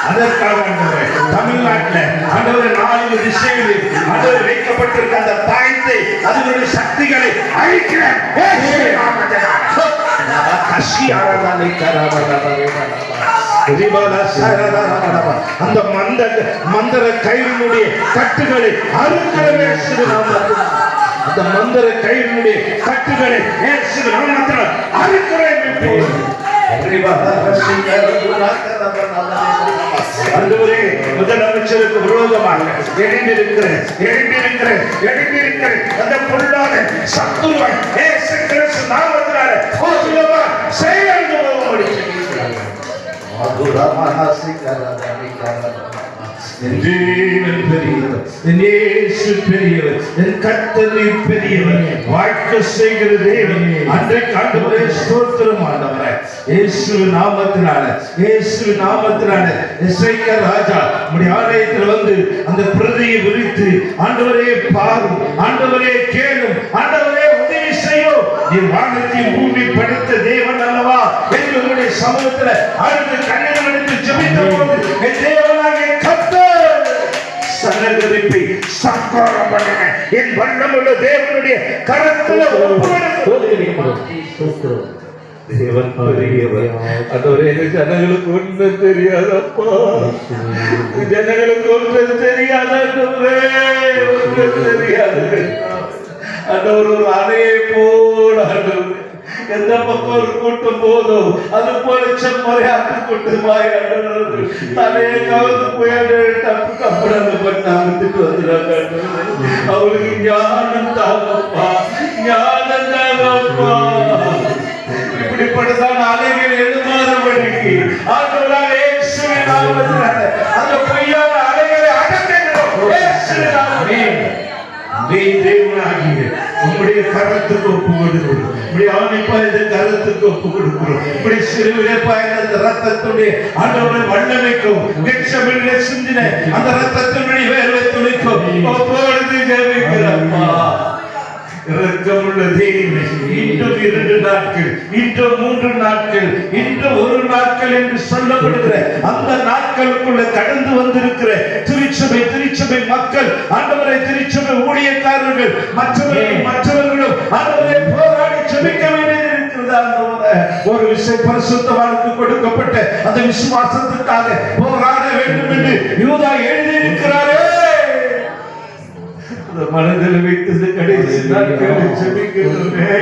அதற்காக தமிழ்நாட்டில் ஆண்டவர் 4 திசையில் ஆண்டவர் வைக்கப்பட்டிருக்க அந்த தாயத்தை அதனுடைய சக்திகளை அழிக்கிறேன். அந்த மந்திர கயிறினுடைய கட்டுகளை அறுக்கிறவே அந்த மந்திர கயிறினுடைய கட்டுகளை அறுக்கிறேன். முதலமைச்சருக்கு விரோதமாக எழுந்திருக்கிற அந்த பொருளாத சத்துருவை இயேசு கிறிஸ்து நாமத்தினால செயல்படுத்த வாழ்க்கை செய்கிற தேவன் அன்றைக்கு ஆண்டவரே ஸ்தோத்திரம் ஆண்டவரே இயேசுவின் நாமத்தினால எசேக்கியா ராஜா நம்முடைய ஆலயத்தில் வந்து அந்த பிரதியை விரித்து ஆண்டவரே பாரும், ஆண்டவரே கேளும், ஆண்டவரே உதவி செய்யும், நீ வானத்தை பூமி படைத்த தேவன் அல்லவா என்று உங்களுடைய சமூகத்தில் அழுது கண்ணீர் எடுத்து ஜெபித்த போது என் தேவனாகிய கர்த்தர் சனகரிப்பை சங்காரம் பண்ணின என் வல்லமுள்ள தேவனுடைய கரத்தில் தேவன் பெரியவர். அதோரே ஜனங்களுக்கு ஒன்றும் தெரியாதப்பா, ஜனங்களுக்கு ஒன்றும் தெரியாது, ஒன்றும் தெரியாது. அதோர் ஒரு அணையை போல எந்த பக்கம் ஒரு கூட்டம் போதும் அது போல செம்மறையாட்டு கூட்டமாய் தலையை கவுந்து போய் தப்பு கப்படாங்க பண்ணாமத்துட்டு வந்துடுறாங்க. அவளுக்கு ஞானம் தாங்கப்பா, ஞானம் தாங்கப்பா. இப்படிப்பட்டதான் அலைகள் எழுமாறபடிக்கு ஆண்டவராக இயேசுவின் நாமத்தினால அந்த பொய்யான அலைகளை அடக்குகிறோம். இயேசுவின் நாமத்தினால நீ தேவனாகிய உம்முடைய கரத்துக்கு ஒப்பு கொடுக்கிறோம், உம்முடைய ஆணிப்பாய்ந்த கரத்துக்கு ஒப்பு கொடுக்கிறோம். இப்படி சிறுவிலே பாய்ந்த ரத்தத்துடைய ஆண்டவரை வல்லமைக்கும் நிச்சயமில்லை சிந்தின அந்த ரத்தத்தினுடைய வேர்வை துளிக்கும் அப்பொழுது ஜெபிக்கிறப்பா. இரக்கமுள்ள தேவனே, இன்றும் 2 நாட்கள், இன்றும் 3 நாட்கள், இன்றும் 1 நாட்கள் என்று சொல்லப்படுகிற அந்த நாட்களுக்குள்ள கடந்து வந்திருக்கிற திருச்சபை மக்கள் ஆண்டவரை திருச்சபை ஊழியக்காரர்கள் மற்றவர்களும் ஆண்டவரை போராடி ஜெபிக்க வேண்டியிருக்கிறது. ஒரு விஷயம் பரிசுத்தவானுக்கு கொடுக்கப்பட்ட அந்த விசுவாசத்துக்காக போராட வேண்டும் என்று யூதா எழுதியிருக்கிறாரே. மனதில் வைத்தது கடைசி நாட்கள் ஜெபிக்கிறோமே.